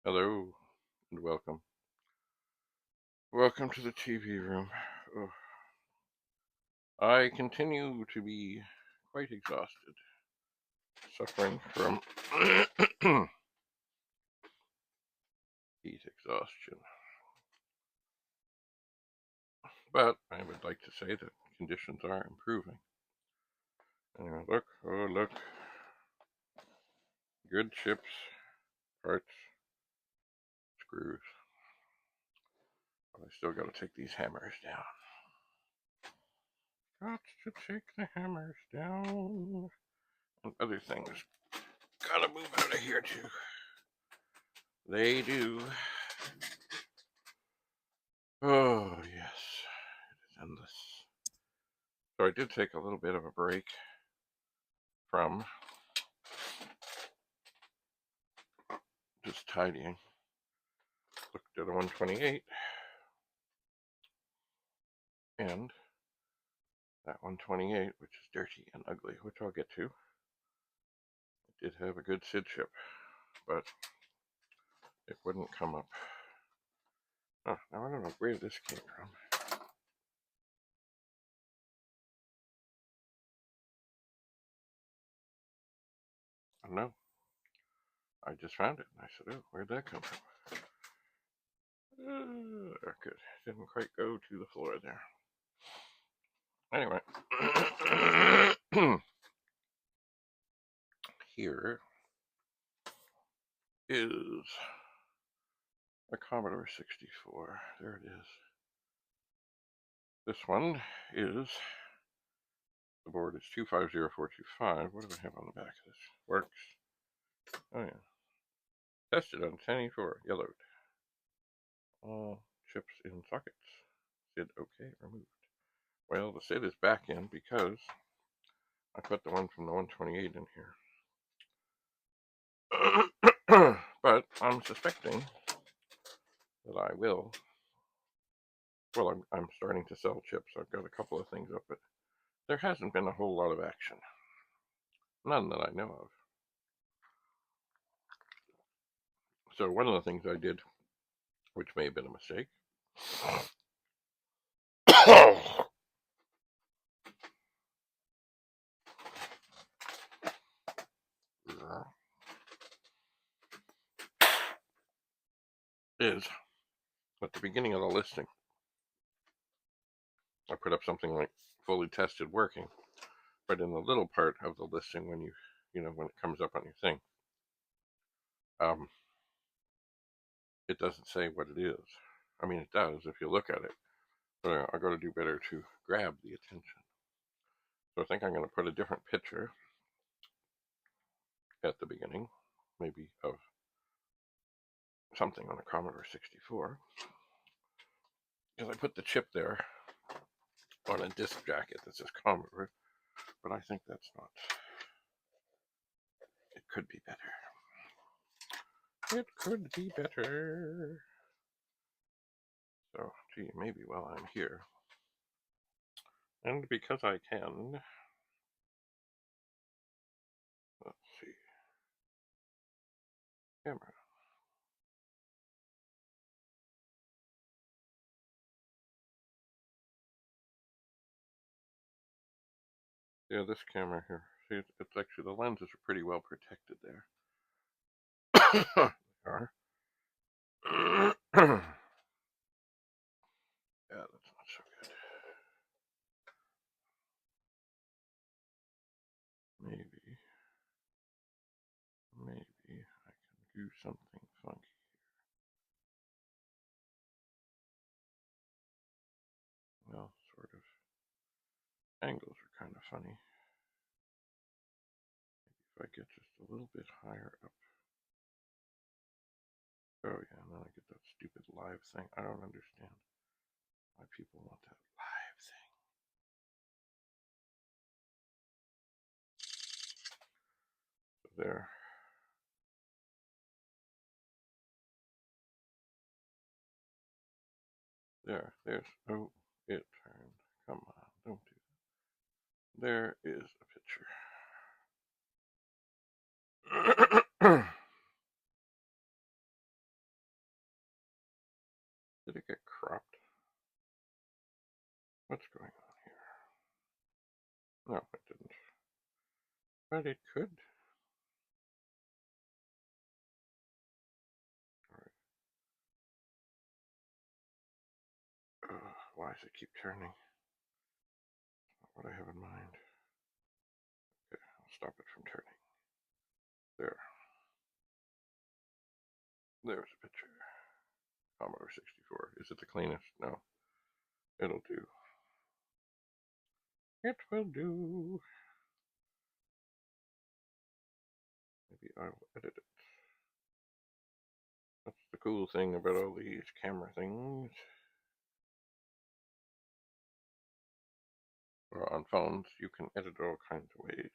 Hello and welcome. Welcome to the TV room. Oh, I continue to be quite exhausted, suffering from heat exhaustion. But I would like to say that conditions are improving. Anyway, look, oh look, good chips, parts, screws. But I still got to take these hammers down. Got to take the hammers down. And other things. Gotta move out of here too. They do. Oh, yes. It is endless. So I did take a little bit of a break from just tidying. Looked at a 128, and that 128, which is dirty and ugly, which I'll get to, it did have a good SID chip, but it wouldn't come up. Oh, now I don't know where this came from. Oh, no. I just found it, and I said, oh, where'd that come from? Good. Didn't quite go to the floor there. Anyway. Here is a Commodore 64. There it is. This one is, the board is 250425. What do I have on the back of this? Works. Oh, yeah. Tested on 1084, yellowed. All chips in sockets. SID OK, removed. Well, the SID is back in because I put the one from the 128 in here. But I'm suspecting that I will. Well, I'm starting to sell chips. I've got a couple of things up, but there hasn't been a whole lot of action. None that I know of. So one of the things I did, which may have been a mistake, is at the beginning of the listing, I put up something like fully tested working, but in the little part of the listing, when when it comes up on your thing, it doesn't say what it is. I mean, it does if you look at it, but I got to do better to grab the attention. So I think I'm going to put a different picture at the beginning, maybe of something on a Commodore 64, because I put the chip there on a disc jacket that says Commodore, but I think that's not. It could be better. It could be better. So, gee, maybe while I'm here, and because I can, let's see, camera. Yeah, this camera here. See, it's actually, the lenses are pretty well protected there. They are. Yeah, that's not so good. Maybe I can do something funky. Well, sort of. Angles are kind of funny. Maybe if I get just a little bit higher up. Oh yeah, and then I get that stupid live thing. I don't understand why people want that live thing. So there. There's, oh, it turned. Come on, don't do that. There is a picture. What's going on here? No, it didn't. But it could. Alright. Why does it keep turning? Not what I have in mind. Okay, I'll stop it from turning. There. There's a picture. Commodore 64. Is it the cleanest? No. It'll do. It will do. Maybe I will edit it. That's the cool thing about all these camera things. Or on phones, you can edit all kinds of ways.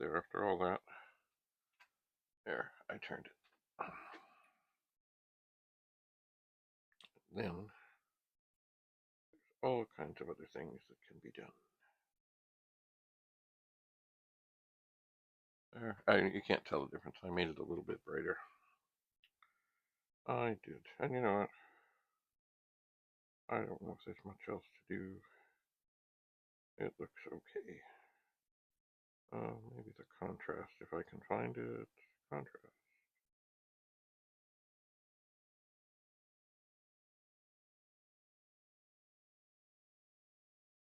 There, after all that. There, I turned it. Then, there's all kinds of other things that can be done. There, you can't tell the difference. I made it a little bit brighter. I did. And you know what? I don't know if there's much else to do. It looks okay. Maybe the contrast, if I can find it. Contrast.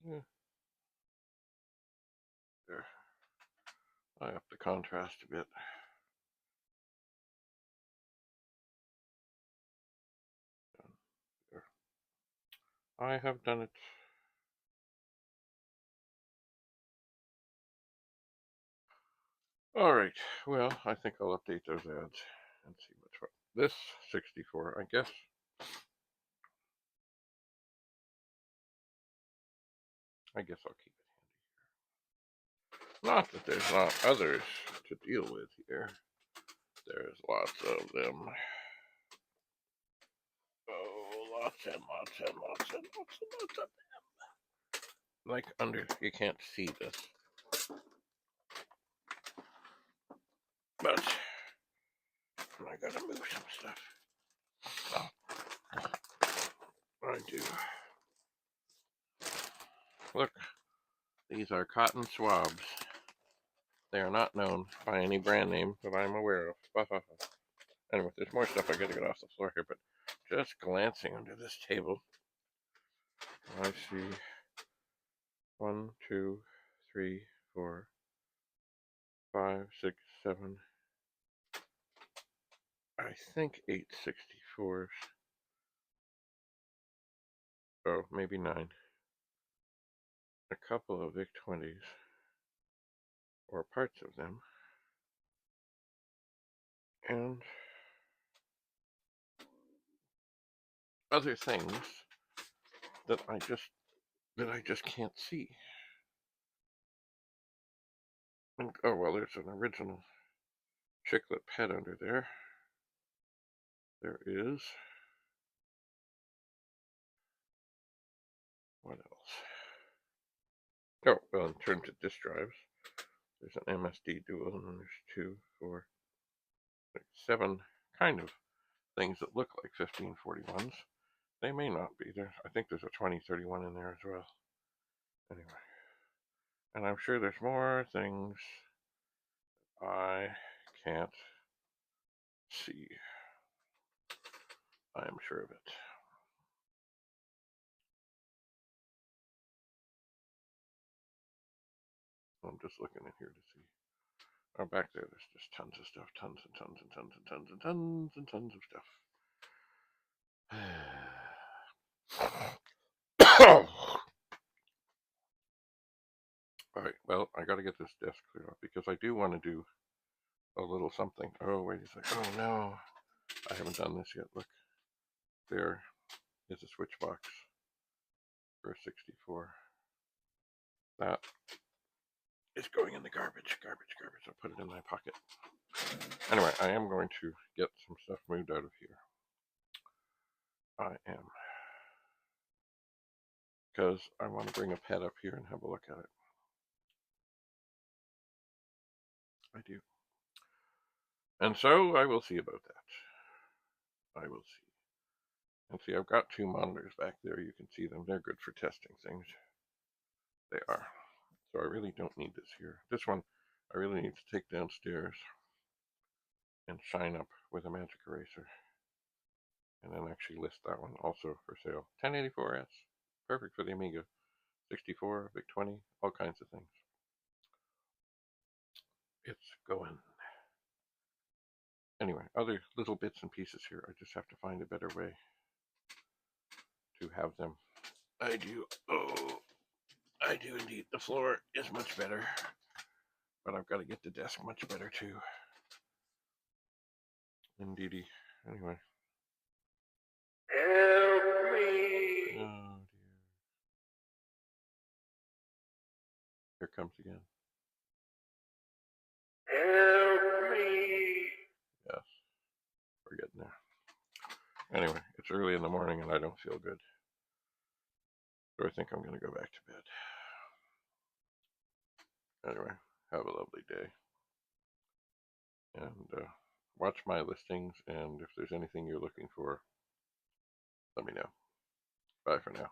Yeah. There. I up the contrast a bit. There. I have done it. Alright, well, I think I'll update those ads and see what's what. This 64, I guess. I'll keep it handy here. Not that there's not others to deal with here. There's lots of them. Oh, lots and lots and lots and lots and lots of them. Like under, you can't see this. But I gotta move some stuff. I do. Look, these are cotton swabs. They are not known by any brand name that I'm aware of. Anyway, there's more stuff I gotta get off the floor here, but just glancing under this table, I see 1, 2, 3, 4, 5, 6, 7, I think 8 64s. Oh, maybe 9. A couple of VIC-20s, or parts of them, and other things that I just can't see. And, oh well, there's an original chiclet pet under there. There is. What else? Oh, well, in terms of disk drives, there's an MSD dual, and then there's 2, 4, 6, 7 kind of things that look like 1541s. They may not be. I think there's a 2031 in there as well. Anyway. And I'm sure there's more things I can't see. I am sure of it. I'm just looking in here to see. Oh, back there, there's just tons of stuff. Tons and tons and tons and tons and tons and tons of stuff. Alright, well, I gotta get this desk cleared up because I do want to do a little something. Oh, wait a second. Oh, no. I haven't done this yet. Look. There is a switch box for a 64. That is going in the garbage. I'll put it in my pocket. Anyway, I am going to get some stuff moved out of here. I am. Because I want to bring a pet up here and have a look at it. I do. And so I will see about that. I will see. And see, I've got 2 monitors back there. You can see them. They're good for testing things. They are. So I really don't need this here. This one I really need to take downstairs and shine up with a magic eraser. And then actually list that one also for sale. 1084S. Perfect for the Amiga. 64, VIC 20, all kinds of things. It's going. Anyway, other little bits and pieces here. I just have to find a better way to have them. I do. Oh, I do indeed. The floor is much better. But I've got to get the desk much better too. Indeedy. Anyway. Help me! Oh dear. Here comes again. Help me! Yes. We're getting there. Anyway, it's early in the morning and I don't feel good. So I think I'm going to go back to bed. Anyway, have a lovely day. And watch my listings, and if there's anything you're looking for, let me know. Bye for now.